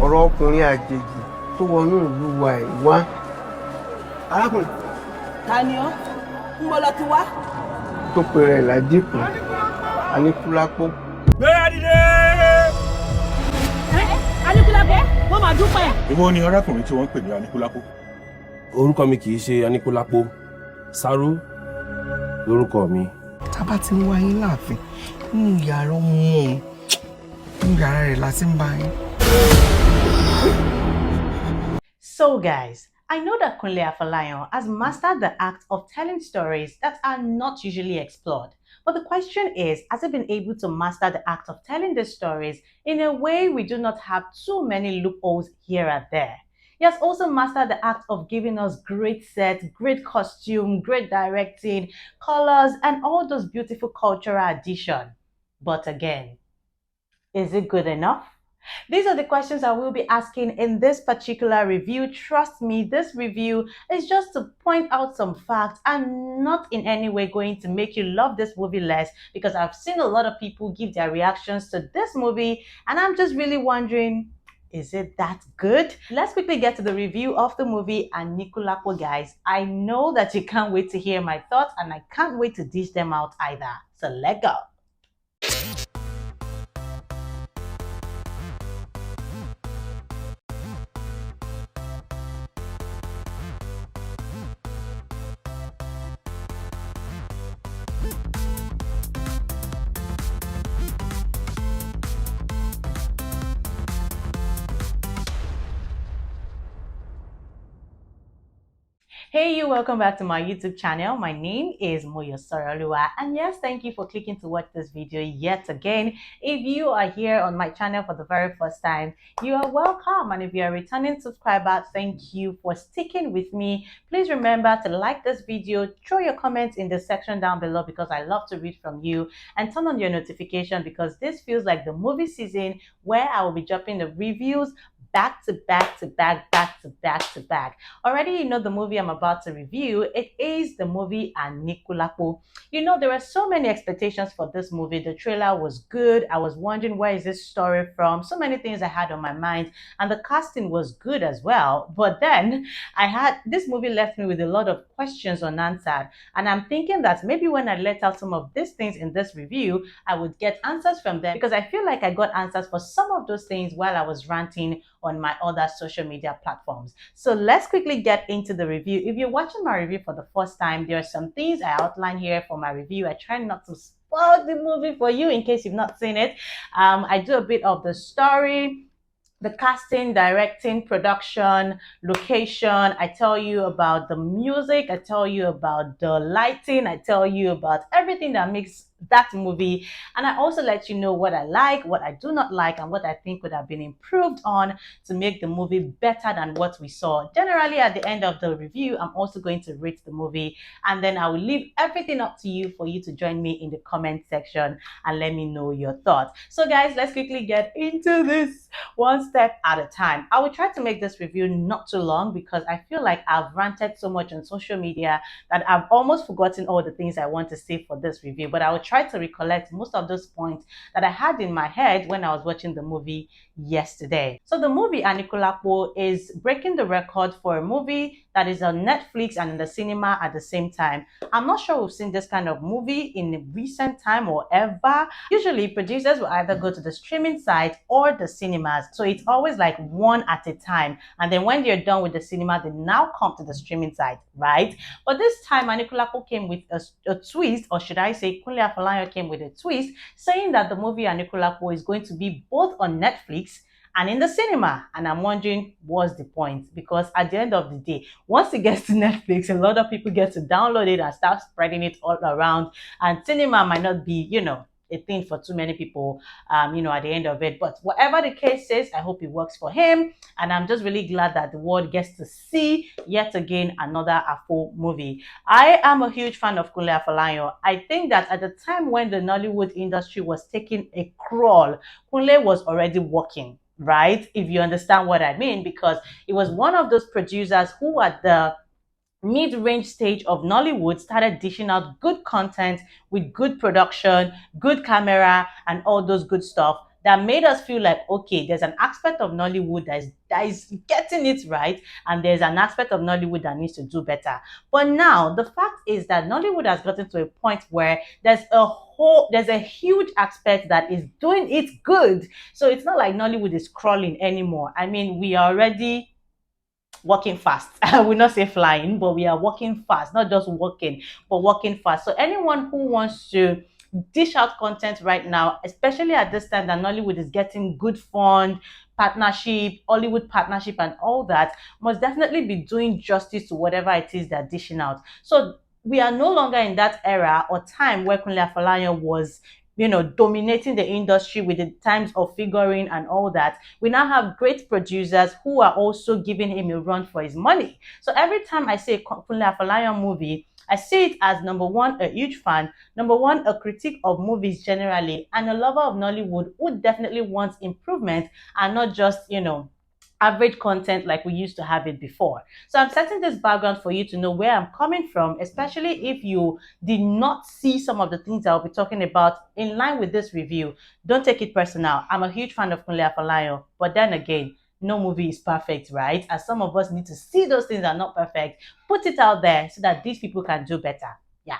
ọ̀rọ̀ ọkùnrin àjèjì tó wọnú ìlú wa ẹ̀ wá. Arákùnrin. Ta ni ọ́? Ń bọ́ lọ ti wá. Tó pe rẹ̀ Ládìpọ̀, Anikulapo. Gbéra dìde! Anikulapo, wọ́n máa dúpẹ́. Èwo ni arákùnrin tí wọ́n ń pè ní Anikulapo? Orúkọ mi kì í ṣe Anikulapo. Sáró lórúkọ mi. Tá bá ti ń wá yín láàfin, nínú yàrá ọmọ òun, nínú yàrá rẹ̀ la ti ń bá yín. So guys, I know that Kunle Afolayan has mastered the act of telling stories that are not usually explored. But the question is, has he been able to master the act of telling these stories in a way we do not have too many loopholes here and there? He has also mastered the act of giving us great sets, great costume, great directing, colors, and all those beautiful cultural additions. But again, is it good enough? These are the questions I will be asking in this particular review. Trust me, this review is just to point out some facts and not in any way going to make you love this movie less, because I've seen a lot of people give their reactions to this movie and I'm just really wondering, is it that good? Let's quickly get to the review of the movie Anikulapo, guys. I know that you can't wait to hear my thoughts and I can't wait to dish them out either. So let's go. Hey you, welcome back to my YouTube channel. My name is Moyo Soroluwa, and yes, thank you for clicking to watch this video yet again. If you are here on my channel for the very first time, you are welcome, and if you are a returning subscriber, thank you for sticking with me. Please remember to like this video, throw your comments in the section down below because I love to read from you, and turn on your notification because this feels like the movie season where I will be dropping the reviews back to back to back, back to back to back. Already you know the movie I'm about to review. It is the movie Anikulapo. You know, there were so many expectations for this movie. The trailer was good. I was wondering, where is this story from? So many things I had on my mind, and the casting was good as well. But then this movie left me with a lot of questions unanswered, and I'm thinking that maybe when I let out some of these things in this review, I would get answers from them, because I feel like I got answers for some of those things while I was ranting on my other social media platforms. So let's quickly get into the review. If you're watching my review for the first time, there are some things I outline here for my review. I try not to spoil the movie for you in case you've not seen it. I do a bit of the story, the casting, directing, production, location. I tell you about the music. I tell you about the lighting. I tell you about everything that makes that movie, and I also let you know what I like, what I do not like, and what I think could have been improved on to make the movie better than what we saw. Generally, at the end of the review, I'm also going to rate the movie, and then I will leave everything up to you for you to join me in the comment section and let me know your thoughts. So guys, let's quickly get into this one step at a time. I will try to make this review not too long because I feel like I've ranted so much on social media that I've almost forgotten all the things I want to say for this review, but I will try to recollect most of those points that I had in my head when I was watching the movie yesterday. So the movie Anikulapo is breaking the record for a movie that is on Netflix and in the cinema at the same time. I'm not sure we've seen this kind of movie in recent time or ever. Usually producers will either go to the streaming site or the cinemas, so it's always like one at a time, and then when they're done with the cinema, they now come to the streaming site, right? But this time Anikulapo came with a twist, or should I say Kunle Afolayan came with a twist, saying that the movie Anikulapo is going to be both on Netflix and in the cinema. And I'm wondering, what's the point? Because at the end of the day, once it gets to Netflix, a lot of people get to download it and start spreading it all around, and cinema might not be, you know, a thing for too many people, at the end of it. But whatever the case is, I hope it works for him, and I'm just really glad that the world gets to see yet again another Afo movie. I am a huge fan of Kunle Afolayan. I think that at the time when the Nollywood industry was taking a crawl, Kunle was already working, right? If you understand what I mean, because it was one of those producers who at the mid-range stage of Nollywood started dishing out good content with good production, good camera, and all those good stuff that made us feel like, okay, there's an aspect of Nollywood that is getting it right, and there's an aspect of Nollywood that needs to do better. But now the fact is that Nollywood has gotten to a point where there's a huge aspect that is doing it good. So it's not like Nollywood is crawling anymore. I mean, we are already walking fast. I will not say flying, but we are walking fast, not just walking, but walking fast. So anyone who wants to dish out content right now, especially at this time that Nollywood is getting good fund, partnership, Hollywood partnership, and all that, must definitely be doing justice to whatever it is they're dishing out. So we are no longer in that era or time where Kunle Afolayan was, dominating the industry with the times of figuring and all that. We now have great producers who are also giving him a run for his money. So every time I say Kunle Afolayan movie, I see it as number one, a huge fan, number one, a critique of movies generally, and a lover of Nollywood who definitely wants improvement and not just, average content like we used to have it before. So I'm setting this background for you to know where I'm coming from, especially if you did not see some of the things I'll be talking about in line with this review. Don't take it personal. I'm a huge fan of Kunle Afolayan, but then again, no movie is perfect, right? As some of us need to see those things are not perfect, put it out there so that these people can do better. Yeah.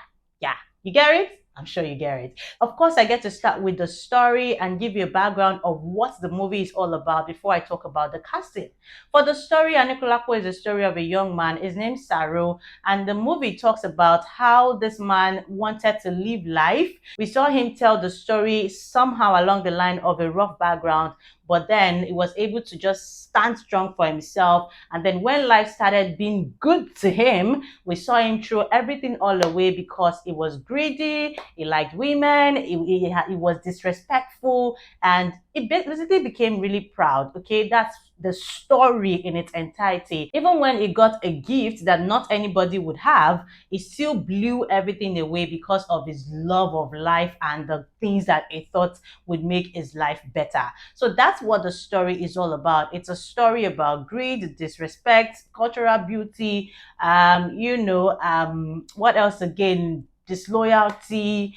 You get it? I'm sure you get it. Of course, I get to start with the story and give you a background of what the movie is all about before I talk about the casting. For the story, Anikulapo is a story of a young man. His name's Saru, and the movie talks about how this man wanted to live life. We saw him tell the story somehow along the line of a rough background, but then he was able to just stand strong for himself. And then when life started being good to him, we saw him throw everything all away because he was greedy, he liked women, he was disrespectful, and it basically became really proud. Okay, that's the story in its entirety. Even when he got a gift that not anybody would have, he still blew everything away because of his love of life and the things that he thought would make his life better. So that's what the story is all about. It's a story about greed, disrespect, cultural beauty, what else again? Disloyalty,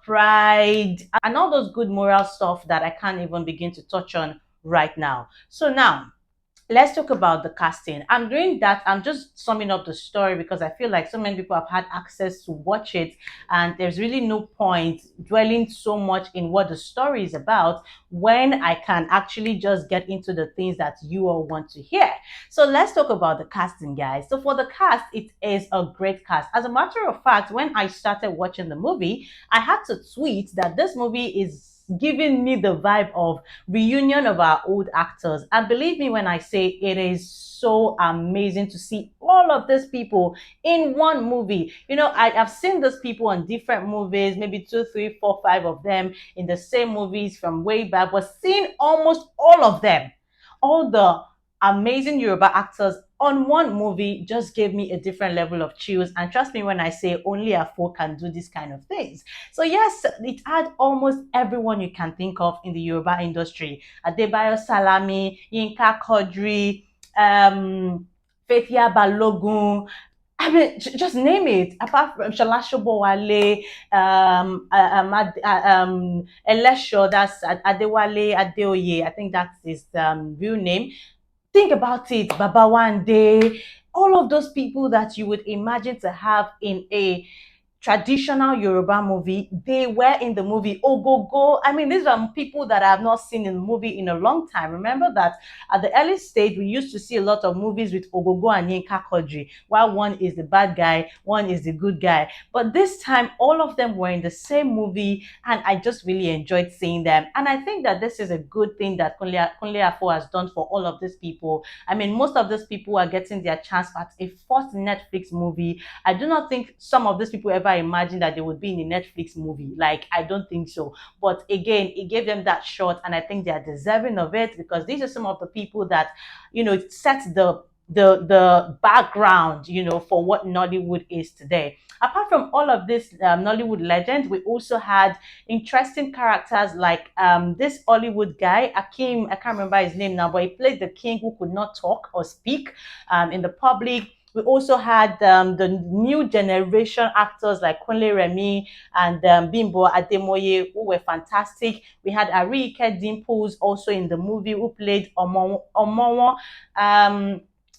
pride, and all those good moral stuff that I can't even begin to touch on right now. So now, let's talk about the casting. I'm doing that. I'm just summing up the story because I feel like so many people have had access to watch it, and there's really no point dwelling so much in what the story is about when I can actually just get into the things that you all want to hear. So let's talk about the casting, guys. So for the cast, it is a great cast. As a matter of fact, when I started watching the movie, I had to tweet that this movie is giving me the vibe of reunion of our old actors. And believe me when I say it is so amazing to see all of these people in one movie. I have seen these people on different movies, maybe 2, 3, 4, 5 of them in the same movies from way back, but seeing almost all of them, all the amazing Yoruba actors on one movie just gave me a different level of chills. And trust me when I say only a four can do this kind of things. So yes, it had almost everyone you can think of in the Yoruba industry. Adebayo Salami, Yinka Kodri, Faithia Balogun, I mean, just name it. Apart from Shola Sobowale, Elesho, that's Adewale Adeoye. I think that's his real name. Think about it, Baba Wande, all of those people that you would imagine to have in a traditional Yoruba movie, they were in the movie. Ogogo, I mean, these are people that I have not seen in the movie in a long time. Remember that at the early stage, we used to see a lot of movies with Ogogo and Yinka Kodri, while one is the bad guy, one is the good guy. But this time, all of them were in the same movie, and I just really enjoyed seeing them. And I think that this is a good thing that Kunle Afo has done for all of these people. I mean, most of these people are getting their chance at a first Netflix movie. I do not think some of these people ever imagined that they would be in a Netflix movie. Like, I don't think so. But again, it gave them that shot, and I think they are deserving of it because these are some of the people that, set the background, for what Nollywood is today. Apart from all of this Nollywood legends, we also had interesting characters like this Hollywood guy, Akim, I can't remember his name now, but he played the king who could not talk or speak in the public. We also had the new generation actors like Kunle, Remi, and Bimbo, Ademoye, who were fantastic. We had Arike Dimples also in the movie, who played Omowo.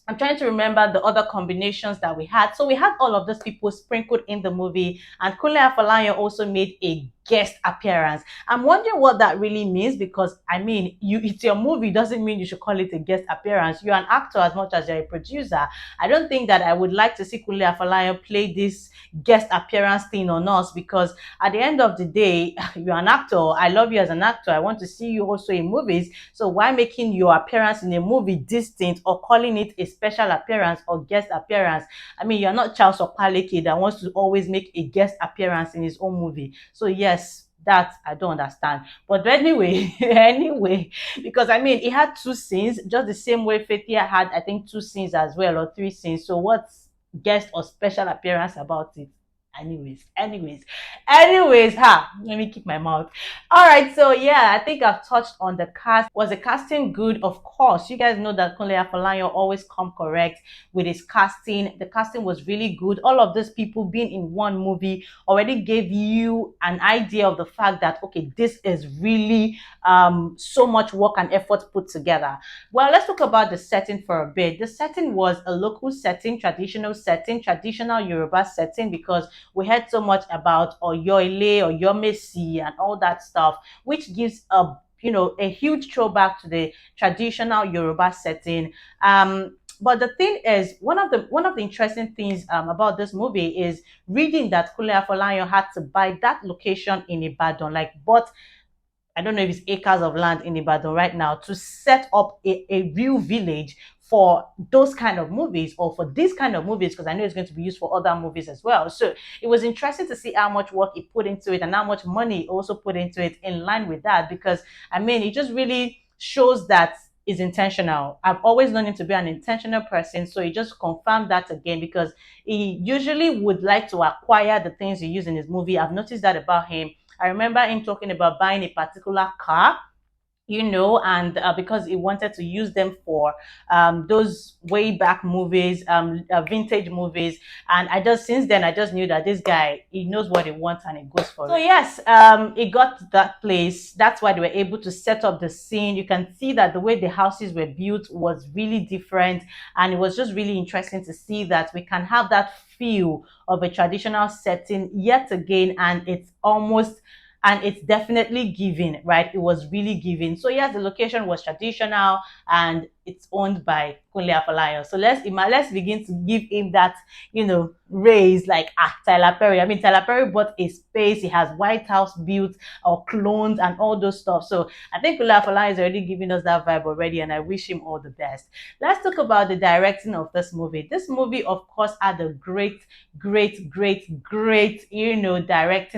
I'm trying to remember the other combinations that we had. So we had all of those people sprinkled in the movie, and Kunle Afolayan also made a guest appearance. I'm wondering what that really means, because I mean, it's your movie, doesn't mean you should call it a guest appearance. You're an actor as much as you're a producer. I don't think that I would like to see Kunle Afolayan play this guest appearance thing on us, because at the end of the day, you're an actor. I love you as an actor. I want to see you also in movies. So why making your appearance in a movie distinct, or calling it a special appearance or guest appearance? I mean, you're not Charles Opaleke that wants to always make a guest appearance in his own movie. So yes, that I don't understand. But anyway, anyway, because I mean, he had 2 scenes, just the same way Fetia had, I think, 2 scenes as well, or 3 scenes. So what's guest or special appearance about it? Anyways, let me keep my mouth. All right, so yeah, I think I've touched on the cast. Was the casting good? Of course. You guys know that Kunle Afolayan always come correct with his casting. The casting was really good. All of these people being in one movie already gave you an idea of the fact that, okay, this is really so much work and effort put together. Well, let's talk about the setting for a bit. The setting was a local setting, traditional Yoruba setting, because we heard so much about Oyoile, Oyomesi, and all that stuff, which gives a huge throwback to the traditional Yoruba setting. But the thing is, one of the interesting things about this movie is reading that Kunle Afolayan had to buy that location in Ibadan, like, but I don't know if it's acres of land in Ibadan right now, to set up a real village for those kind of movies, or for this kind of movies, because I know it's going to be used for other movies as well. So it was interesting to see how much work he put into it, and how much money he also put into it in line with that, because I mean, it just really shows that is intentional. I've always known him to be an intentional person, so he just confirmed that again, because he usually would like to acquire the things he used in his movie. I've noticed that about him. I remember him talking about buying a particular car, and because he wanted to use them for those way back movies, vintage movies. And since then I just knew that this guy, he knows what he wants and he goes for it. So yes, he got to that place. That's why they were able to set up the scene. You can see that the way the houses were built was really different, and it was just really interesting to see that we can have that feel of a traditional setting yet again, and it's definitely giving, right? It was really giving. So yes, the location was traditional, and it's owned by Kunle Afolayan. So let's begin to give him that, raise, like Tyler Perry. I mean, Tyler Perry bought a space. He has White House built, or clones, and all those stuff. So I think Kunle Afolayan is already giving us that vibe already, and I wish him all the best. Let's talk about the directing of this movie. This movie, of course, had a great, directing.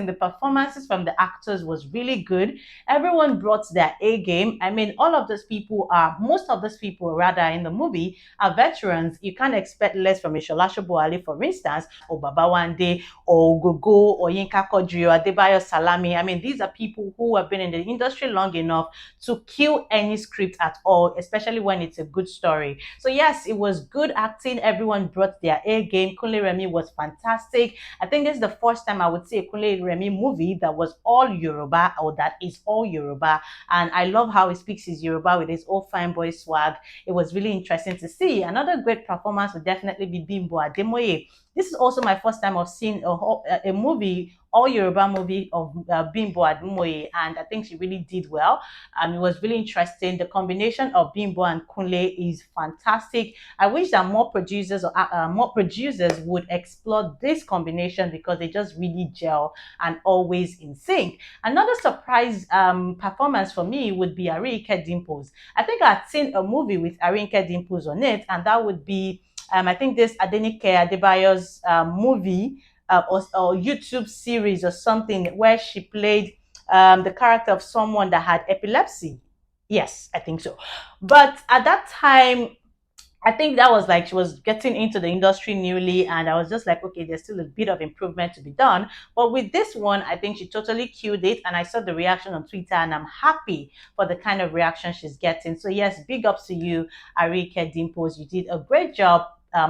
The performances from the actors was really good. Everyone brought their A game. I mean, most of those people rather in the movie are veterans. You can't expect less from a Sola Sobowale, for instance, or Babawande, or Gogo, or Yinka Kodri, or Adebayo Salami. I mean, these are people who have been in the industry long enough to kill any script at all, especially when it's a good story. So yes, it was good acting. Everyone brought their A game. Kunle Remi was fantastic. I think this is the first time I would see a Kunle Remi movie that was all Yoruba, or that is all Yoruba. And I love how he speaks his Yoruba with his old fine boy swag. It was really interesting to see. Another great performance would definitely be Bimbo Ademoye. This is also my first time of seeing a movie, all Yoruba movie of Bimbo Ademoye, and I think she really did well. It was really interesting. The combination of Bimbo and Kunle is fantastic. I wish that more producers would explore this combination, because they just really gel and always in sync. Another surprise performance for me would be Arike Dimples. I think I'd seen a movie with Arike Dimples on it, and that would be I think this Adebayo's movie, or YouTube series or something, where she played the character of someone that had epilepsy. Yes, I think so. But at that time, I think that was like she was getting into the industry newly, and I was just like, okay, there's still a bit of improvement to be done. But with this one, I think she totally killed it, and I saw the reaction on Twitter, and I'm happy for the kind of reaction she's getting. So yes, big ups to you, Arike Dimples. You did a great job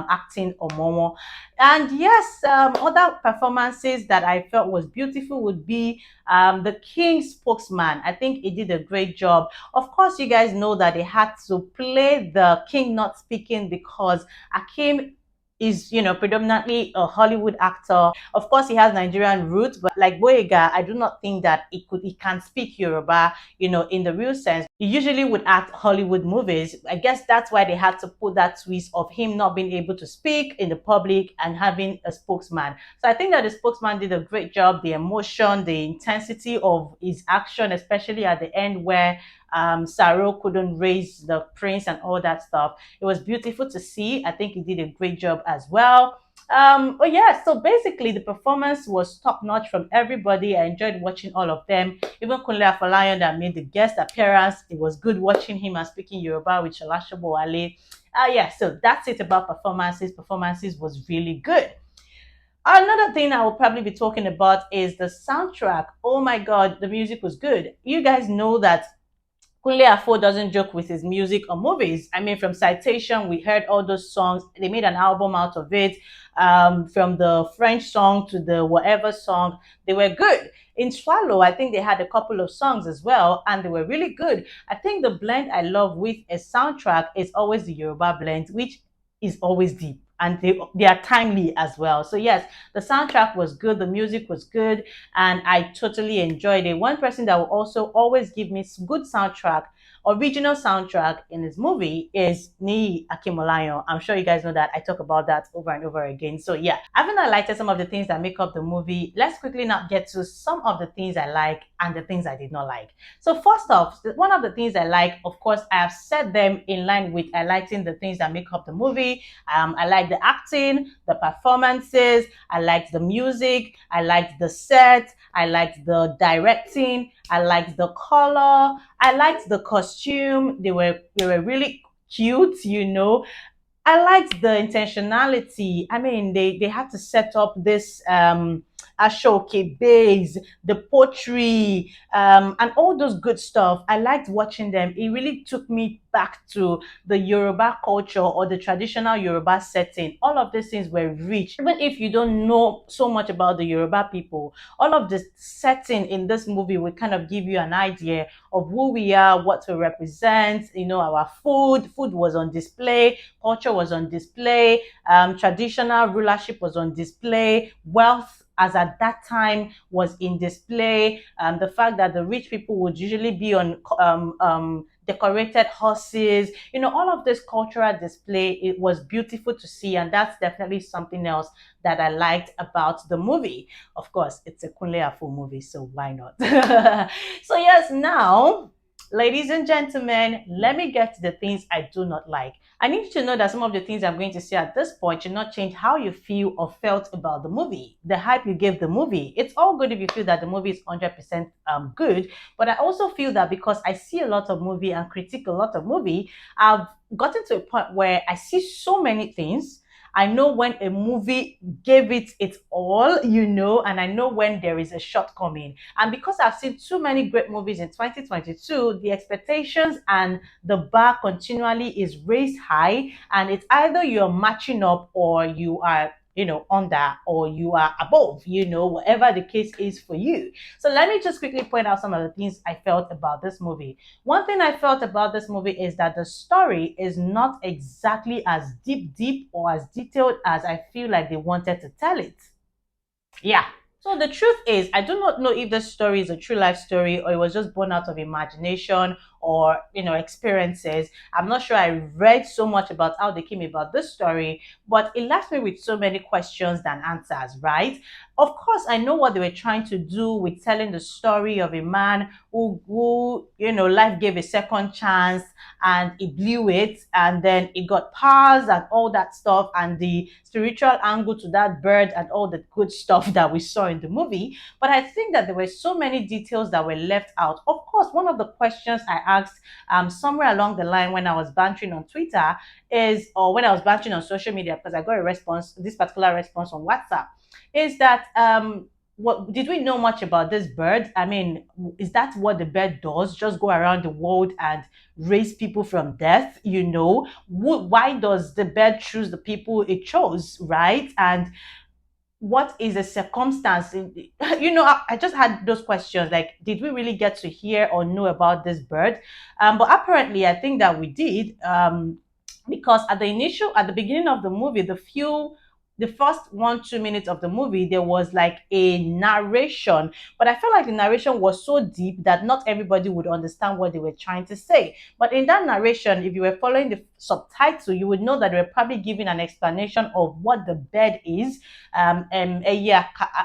acting Omomo. And yes, other performances that I felt was beautiful would be the King spokesman. I think he did a great job. Of course, you guys know that they had to play the King not speaking because Akim is, predominantly a Hollywood actor. Of course, he has Nigerian roots, but like Boyega, I do not think that he can speak Yoruba, in the real sense. He usually would act Hollywood movies. I guess that's why they had to put that twist of him not being able to speak in the public and having a spokesman. So I think that the spokesman did a great job. The emotion, the intensity of his action, especially at the end where Saro couldn't raise the prince and all that stuff. It was beautiful to see. I think he did a great job as well. Oh yeah, so basically the performance was top notch from everybody. I enjoyed watching all of them. Even Kunle Afolayan that made the guest appearance, it was good watching him and speaking Yoruba with Sola Sobowale. Yeah, so that's it about performances. Performances was really good. Another thing I will probably be talking about is the soundtrack. Oh my god, the music was good. You guys know that Kunle Afo doesn't joke with his music or movies. I mean, from Citation, we heard all those songs. They made an album out of it. From the French song to the whatever song, they were good. In Swallow, I think they had a couple of songs as well, and they were really good. I think the blend I love with a soundtrack is always the Yoruba blend, which is always deep. And they are timely as well. So yes, the soundtrack was good, the music was good, and I totally enjoyed it. One person that will also always give me good soundtrack, original soundtrack in his movie is Ni Akimolayo. I'm sure you guys know that. I talk about that over and over again. So yeah, having highlighted some of the things that make up the movie, let's quickly now get to some of the things I like and the things I did not like. So first off, one of the things I like, of course, I have said them in line with highlighting the things that make up the movie. I like the acting, the performances, I liked the music, I liked the set, I liked the directing, I liked the color, I liked the costume. They were really cute, I liked the intentionality. I mean, they had to set up this Ashoke base, the pottery, and all those good stuff. I liked watching them. It really took me back to the Yoruba culture or the traditional Yoruba setting. All of these things were rich. Even if you don't know so much about the Yoruba people, all of the setting in this movie will kind of give you an idea of who we are, what we represent, our food. Food was on display, culture was on display, traditional rulership was on display, wealth as at that time was in display. The fact that the rich people would usually be on decorated horses, all of this cultural display, it was beautiful to see. And that's definitely something else that I liked about the movie. Of course, it's a Kunle Afo movie, so why not? So yes, now, ladies and gentlemen, let me get to the things I do not like. I need you to know that some of the things I'm going to say at this point should not change how you feel or felt about the movie, the hype you gave the movie. It's all good if you feel that the movie is 100% good, but I also feel that because I see a lot of movie and critique a lot of movie, I've gotten to a point where I see so many things. I know when a movie gave it its all, and I know when there is a shortcoming. And because I've seen too many great movies in 2022, the expectations and the bar continually is raised high, and it's either you're matching up or you are under or you are above, whatever the case is for you. So let me just quickly point out some of the things I felt about this movie. One thing I felt about this movie is that the story is not exactly as deep or as detailed as I feel like they wanted to tell it. Yeah. So the truth is, I do not know if this story is a true life story or it was just born out of imagination or experiences. I'm not sure. I read so much about how they came about this story, but it left me with so many questions than answers, right? Of course, I know what they were trying to do with telling the story of a man who life gave a second chance and he blew it, and then it got powers and all that stuff, and the spiritual angle to that bird and all the good stuff that we saw in the movie. But I think that there were so many details that were left out. Of course, one of the questions I asked somewhere along the line when I was bantering on Twitter or when I was bantering on social media, because I got this particular response on WhatsApp, is that what did we know much about this bird? I mean, is that what the bird does? Just go around the world and raise people from death? Why does the bird choose the people it chose, right? And what is a circumstance I just had those questions, like, did we really get to hear or know about this bird? But apparently I think that we did, because at the beginning of the movie, the first 1-2 minutes of the movie, there was like a narration, but I felt like the narration was so deep that not everybody would understand what they were trying to say. But in that narration, if you were following the subtitle, you would know that they were probably giving an explanation of what the bird is,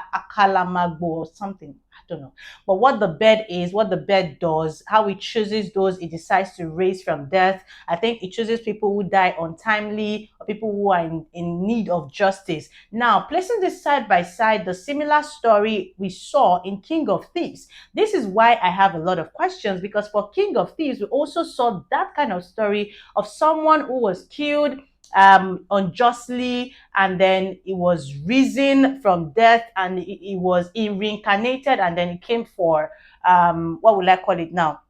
Akalamago or something. I don't know. But what the bird is, what the bird does, how it chooses those it decides to raise from death. I think it chooses people who die untimely or people who are in need of justice. Now, placing this side by side, the similar story we saw in King of Thieves. This is why I have a lot of questions, because for King of Thieves, we also saw that kind of story of someone who was killed unjustly, and then it was risen from death, and he reincarnated, and then he came for what will I call it now?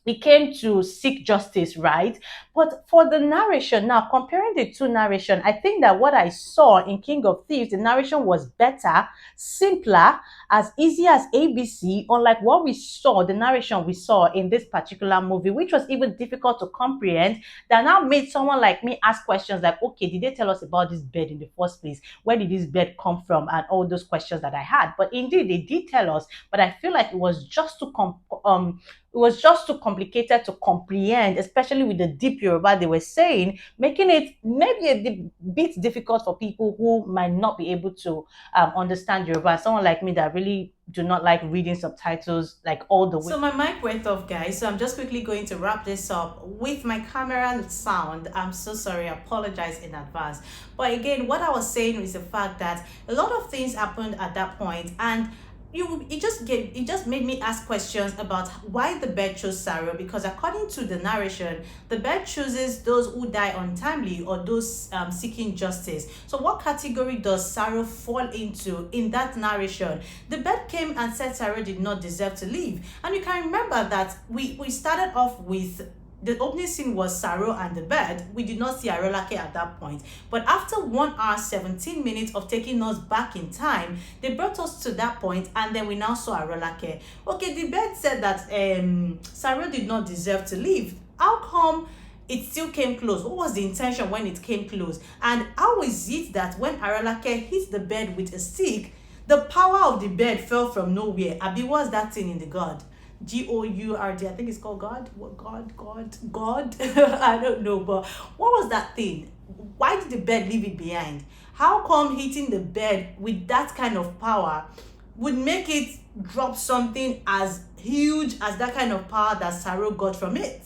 He came to seek justice, right? But for the narration, now comparing the two narration, I think that what I saw in King of Thieves, the narration was better, simpler, as easy as ABC, unlike what we saw, the narration we saw in this particular movie, which was even difficult to comprehend, that now made someone like me ask questions like, okay, did they tell us about this bed in the first place? Where did this bed come from? And all those questions that I had. But indeed, they did tell us, but I feel like it was just too complicated to comprehend, especially with the deep Yoruba they were saying, making it maybe a bit difficult for people who might not be able to understand Yoruba. Someone like me that really do not like reading subtitles like all the way. So my mic went off, guys. So I'm just quickly going to wrap this up with my camera sound. I'm so sorry. I apologize in advance. But again, what I was saying is the fact that a lot of things happened at that point, and it just made me ask questions about why the bird chose Saro, because according to the narration, the bird chooses those who die untimely or those seeking justice. So what category does Saro fall into in that narration? The bird came and said Saro did not deserve to live, and you can remember that we started off with the opening scene was Saro and the bird. We did not see Arolake at that point. But after 1 hour, 17 minutes of taking us back in time, they brought us to that point, and then we now saw Arolake. Okay, the bird said that Saro did not deserve to live. How come it still came close? What was the intention when it came close? And how is it that when Arolake hit the bird with a stick, the power of the bird fell from nowhere? Abi, what's that thing in the God? Gourd, I think it's called God. What God? I don't know, but what was that thing? Why did the bird leave it behind? How come hitting the bird with that kind of power would make it drop something as huge as that kind of power that Saro got from it?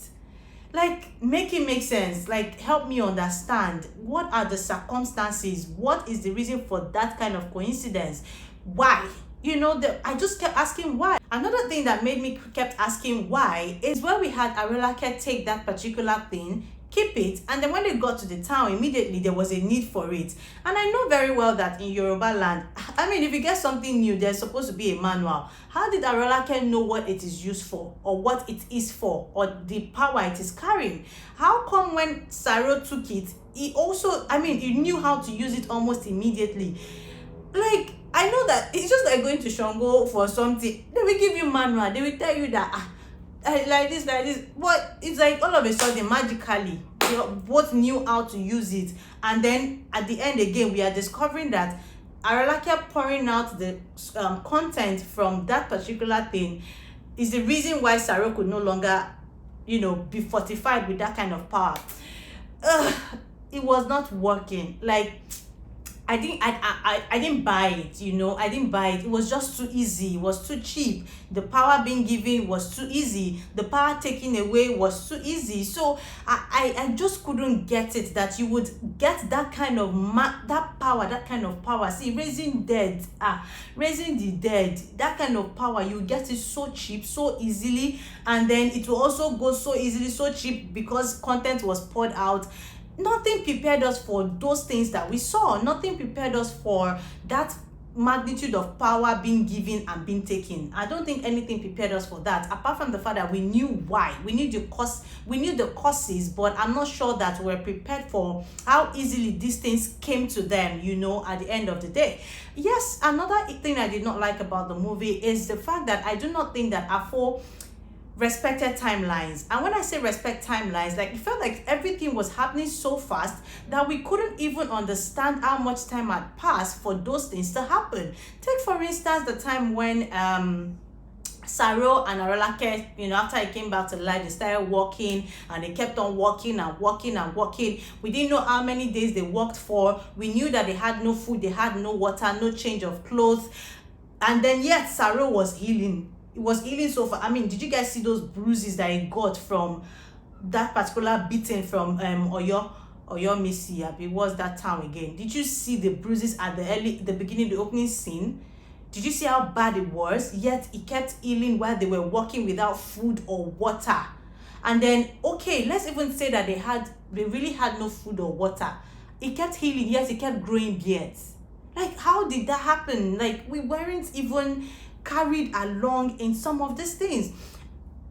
Like, make it make sense. Like, help me understand. What are the circumstances? What is the reason for that kind of coincidence? Why? I just kept asking why. Another thing that made me kept asking why is when we had Arolake take that particular thing, keep it, and then when they got to the town, immediately there was a need for it. And I know very well that in Yoruba land, I mean, if you get something new, there's supposed to be a manual. How did Arolake know what it is used for, or what it is for, or the power it is carrying? How come when Saro took it, he knew how to use it almost immediately? Like, I know that it's just like going to Shango for something. They will give you manual. They will tell you that like this. But it's like all of a sudden, magically, they both knew how to use it. And then at the end again, we are discovering that Arolake pouring out the content from that particular thing is the reason why Saro could no longer, be fortified with that kind of power. It was not working. Like, I didn't buy it, I didn't buy it. It was just too easy. It was too cheap. The power being given was too easy. The power taken away was too easy. So I just couldn't get it, that you would get that kind of that kind of power. See, raising the dead, that kind of power, you get it so cheap, so easily, and then it will also go so easily, so cheap, because content was poured out. Nothing prepared us for those things that we saw. Nothing prepared us for that magnitude of power being given and being taken. I don't think anything prepared us for that, apart from the fact that we knew why, we knew the causes, but I'm not sure that we're prepared for how easily these things came to them, you know, at the end of the day. Yes, another thing I did not like about the movie is the fact that I do not think that Afo respected timelines. And when I say respect timelines, like, it felt like everything was happening so fast that we couldn't even understand how much time had passed for those things to happen. Take for instance the time when Saro and Arolake, you know, after he came back to life, they started walking, and they kept on walking and walking and walking. We didn't know how many days they walked for. We knew that they had no food, they had no water, no change of clothes, and then yet Saro was healing. It was healing so far. I mean, did you guys see those bruises that he got from that particular beating from Oyo Missy? It was that town again. Did you see the bruises at the beginning, the opening scene? Did you see how bad it was? Yet he kept healing while they were walking without food or water. And then, okay, let's even say that they really had no food or water. He kept healing, yet he kept growing beards. Like, how did that happen? Like, we weren't even carried along in some of these things.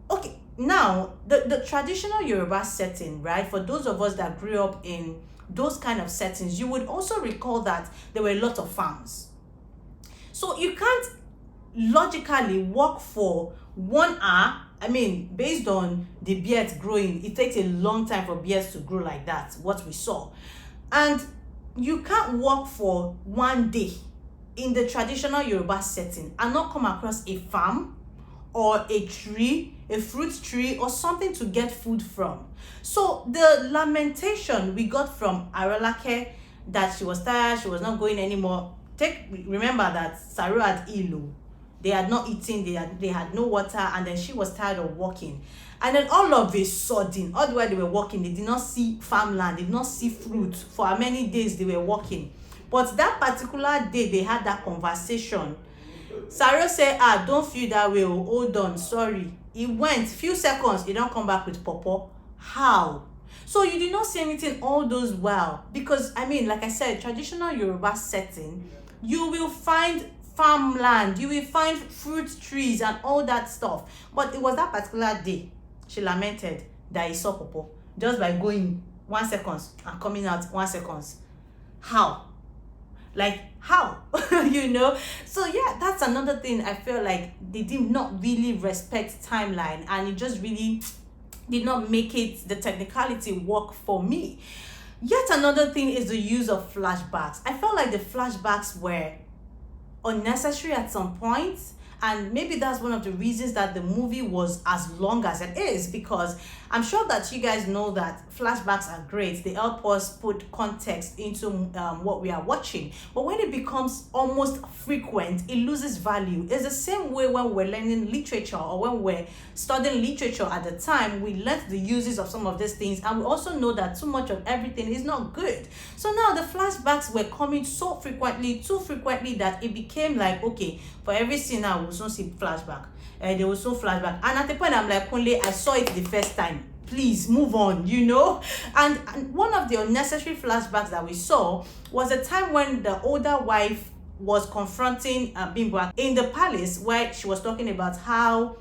Okay, now the traditional Yoruba setting, right, for those of us that grew up in those kind of settings, you would also recall that there were a lot of farms. So you can't logically walk for 1 hour. I mean, based on the beards growing, it takes a long time for beards to grow like that, what we saw. And you can't walk for 1 day in the traditional Yoruba setting and not come across a farm or a tree, a fruit tree, or something to get food from. So the lamentation we got from Arolake that she was tired, she was not going anymore. Remember that Saru had ilu. They had not eaten, they had no water, and then she was tired of walking. And then all of a sudden, all the way they were walking, they did not see farmland, they did not see fruit for how many days they were walking. But that particular day they had that conversation, Saru said, don't feel that way, hold on, sorry. He went, few seconds, he don't come back with Popo. How? So you did not see anything all those while. Because, I mean, like I said, traditional Yoruba setting, you will find farmland, you will find fruit trees and all that stuff. But it was that particular day she lamented that he saw Popo just by going 1 second and coming out 1 second. How? Like, how? You know? So yeah, that's another thing. I feel like they did not really respect timeline, and it just really did not make it, the technicality, work for me. Yet another thing is the use of flashbacks. I felt like the flashbacks were unnecessary at some point, and maybe that's one of the reasons that the movie was as long as it is, because I'm sure that you guys know that flashbacks are great. They help us put context into what we are watching. But when it becomes almost frequent, it loses value. It's the same way when we're learning literature, or when we're studying literature at the time, we learn the uses of some of these things, and we also know that too much of everything is not good. So now the flashbacks were coming so frequently, too frequently, that it became like, okay, for every scene now, we'll soon see flashback. There was no flashback, and at the point I'm like, Kunle, I saw it the first time, please move on, you know. And one of the unnecessary flashbacks that we saw was a time when the older wife was confronting Bimbo in the palace, where she was talking about how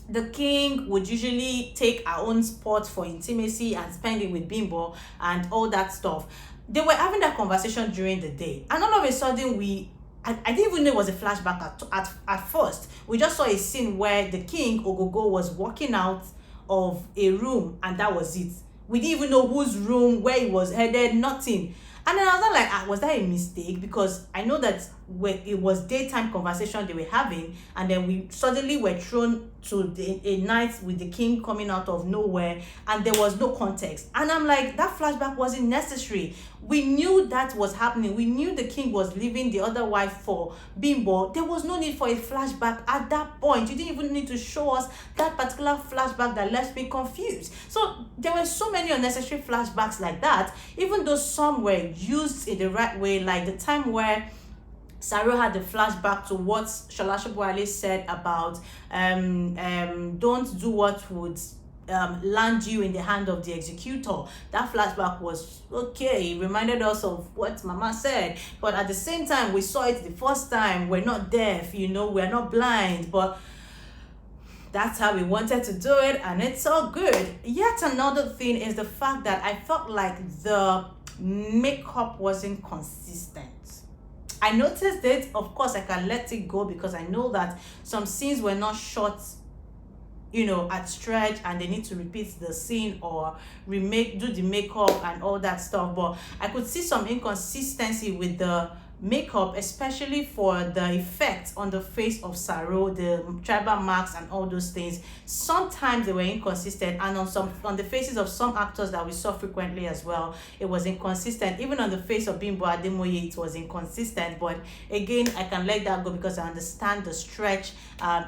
the king would usually take her own spot for intimacy and spend it with Bimbo and all that stuff. They were having that conversation during the day, and all of a sudden I didn't even know it was a flashback at first. We just saw a scene where the king, Ogogo, was walking out of a room, and that was it. We didn't even know whose room, where he was headed, nothing. And then I was like, was that a mistake? Because I know that when it was daytime conversation they were having, and then we suddenly were thrown to a night with the king coming out of nowhere, and there was no context. And I'm like, that flashback wasn't necessary. We knew that was happening. We knew the king was leaving the other wife for Bimbo. There was no need for a flashback at that point. You didn't even need to show us that particular flashback that left me confused. So there were so many unnecessary flashbacks like that, even though some were used in the right way, like the time where Saru had the flashback to what Sobowale said about don't do what would land you in the hand of the executor. That flashback was okay. It reminded us of what Mama said, but at the same time, we saw it the first time. We're not deaf, you know, we're not blind, but that's how we wanted to do it, and it's all good. Yet another thing is the fact that I felt like the makeup wasn't consistent. I noticed it. Of course, I can let it go because I know that some scenes were not shot, you know, at stretch, and they need to repeat the scene or do the makeup and all that stuff. But I could see some inconsistency with the makeup, especially for the effect on the face of Saro, the tribal marks and all those things. Sometimes they were inconsistent, and on the faces of some actors that we saw frequently as well, it was inconsistent. Even on the face of Bimbo Ademoye, it was inconsistent. But again, I can let that go because I understand the stretch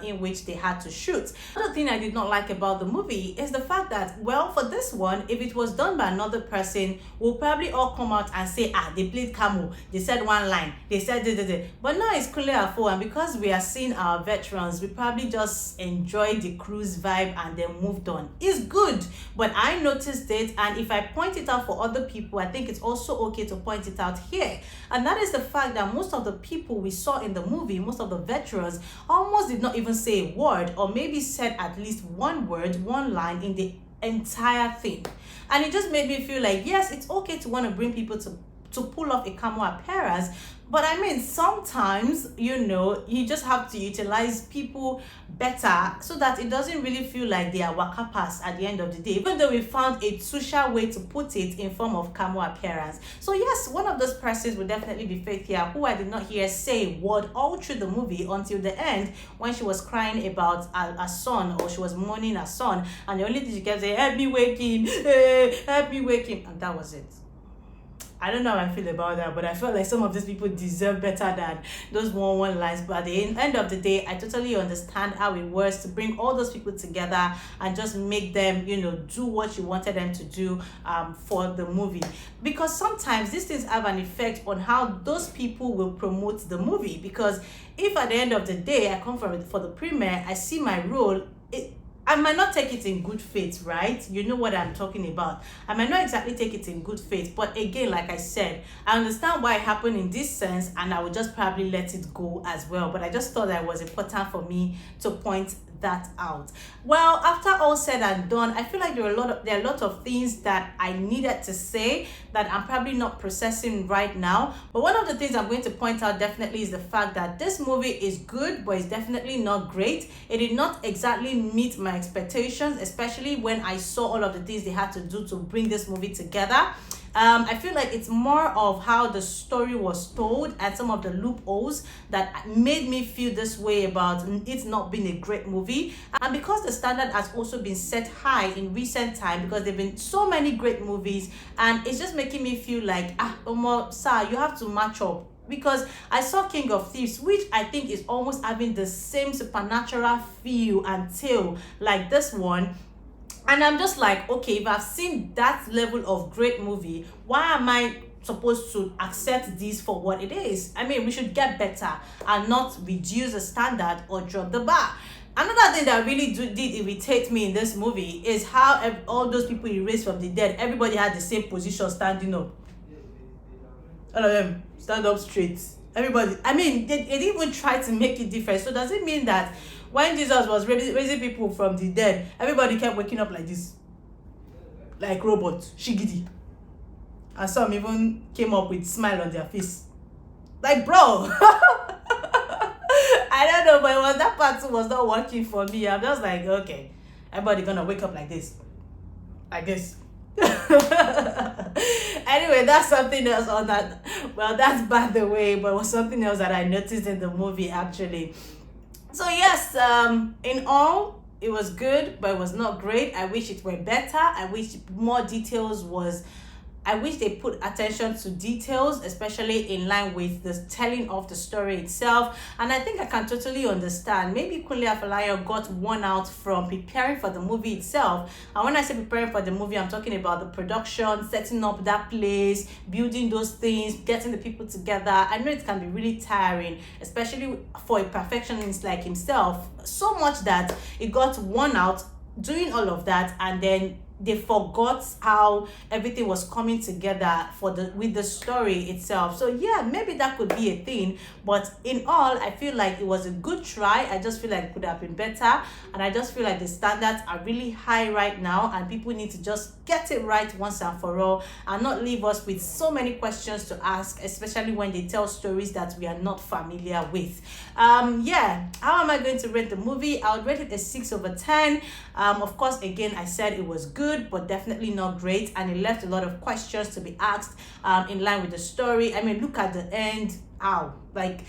in which they had to shoot. Another thing I did not like about the movie is the fact that, well, for this one, if it was done by another person, we'll probably all come out and say, they played Camo, they said one line, they said da. But now it's Kunle, and because we are seeing our veterans, we probably just enjoyed the cruise vibe and then moved on. It's good, but I noticed it, and if I point it out for other people, I think it's also okay to point it out here. And that is the fact that most of the people we saw in the movie, most of the veterans, almost did not even say a word, or maybe said at least one word, one line in the entire thing. And it just made me feel like, yes, it's okay to want to bring people to pull off a camo appearance, but I mean, sometimes, you know, you just have to utilize people better so that it doesn't really feel like they are waka pass at the end of the day, even though we found a social way to put it in form of camo appearance. So yes, one of those persons would definitely be Faith here, who I did not hear say a word all through the movie until the end, when she was crying about a son, or she was mourning a son, and the only thing she kept saying, help me wake him, help me wake him, and that was it. I don't know how I feel about that, but I felt like some of these people deserve better than those one lines. But at the end of the day, I totally understand how it was to bring all those people together and just make them, you know, do what you wanted them to do for the movie. Because sometimes these things have an effect on how those people will promote the movie. Because if at the end of the day, I come for the premiere, I see my role, I might not take it in good faith, right? You know what I'm talking about. I might not exactly take it in good faith, but again, like I said, I understand why it happened in this sense, and I would just probably let it go as well. But I just thought that it was important for me to point that out. Well, after all said and done, I feel like there are a lot of things that I needed to say that I'm probably not processing right now. But one of the things I'm going to point out definitely is the fact that this movie is good, but it's definitely not great. It did not exactly meet my expectations, especially when I saw all of the things they had to do to bring this movie together. I feel like it's more of how the story was told and some of the loopholes that made me feel this way about it not being a great movie. And because the standard has also been set high in recent time, because there have been so many great movies, and it's just making me feel like, sir, you have to match up. Because I saw King of Thieves, which I think is almost having the same supernatural feel and tale like this one. And I'm just like, okay, if I've seen that level of great movie, why am I supposed to accept this for what it is? I mean, we should get better and not reduce the standard or drop the bar. Another thing that really did irritate me in this movie is how all those people erased from the dead, everybody had the same position standing up. All of them stand up straight. Everybody, I mean, they didn't even try to make it different. So does it mean that when Jesus was raising people from the dead, everybody kept waking up like this, like robots, shigidi, and some even came up with smile on their face, like, bro? I don't know, but that part was not working for me. I'm just like, okay, everybody gonna wake up like this, I guess. Anyway, that's something else on that. Well, that's by the way, but it was something else that I noticed in the movie actually. So yes, in all, it was good, but it was not great. I wish it were better. I wish more details was. I wish they put attention to details, especially in line with the telling of the story itself. And I think I can totally understand. Maybe Kunle Afolayan got worn out from preparing for the movie itself. And when I say preparing for the movie, I'm talking about the production, setting up that place, building those things, getting the people together. I know it can be really tiring, especially for a perfectionist like himself. So much that it got worn out doing all of that, and then they forgot how everything was coming together with the story itself. So yeah, maybe that could be a thing, but in all, I feel like it was a good try. I just feel like it could have been better, and I just feel like the standards are really high right now, and people need to just get it right once and for all, and not leave us with so many questions to ask, especially when they tell stories that we are not familiar with. Yeah, how am I going to rate the movie? I would rate it a 6/10. Of course, again, I said it was good, but definitely not great, and it left a lot of questions to be asked in line with the story. I mean, look at the end. Ow, like,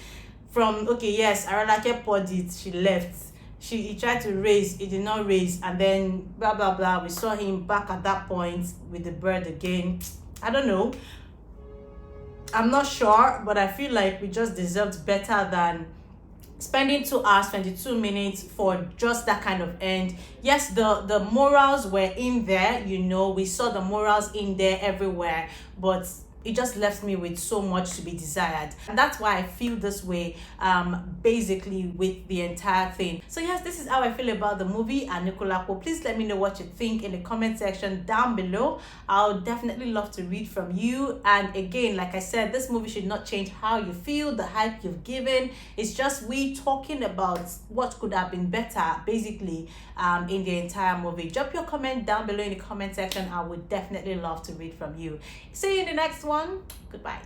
from, okay, yes, Aralake poured it, she left, he tried to raise, it did not raise, and then blah blah blah. We saw him back at that point with the bird again. I don't know, I'm not sure, but I feel like we just deserved better than spending 2 hours 22 minutes for just that kind of end. Yes, the morals were in there, you know, we saw the morals in there everywhere, but it just left me with so much to be desired, and that's why I feel this way basically with the entire thing. So yes, this is how I feel about the movie Anikulapo. Please let me know what you think in the comment section down below. I'll definitely love to read from you. And again, like I said, this movie should not change how you feel, the hype you've given. It's just we talking about what could have been better basically in the entire movie. Drop your comment down below in the comment section. I would definitely love to read from you. See you in the next one. Goodbye.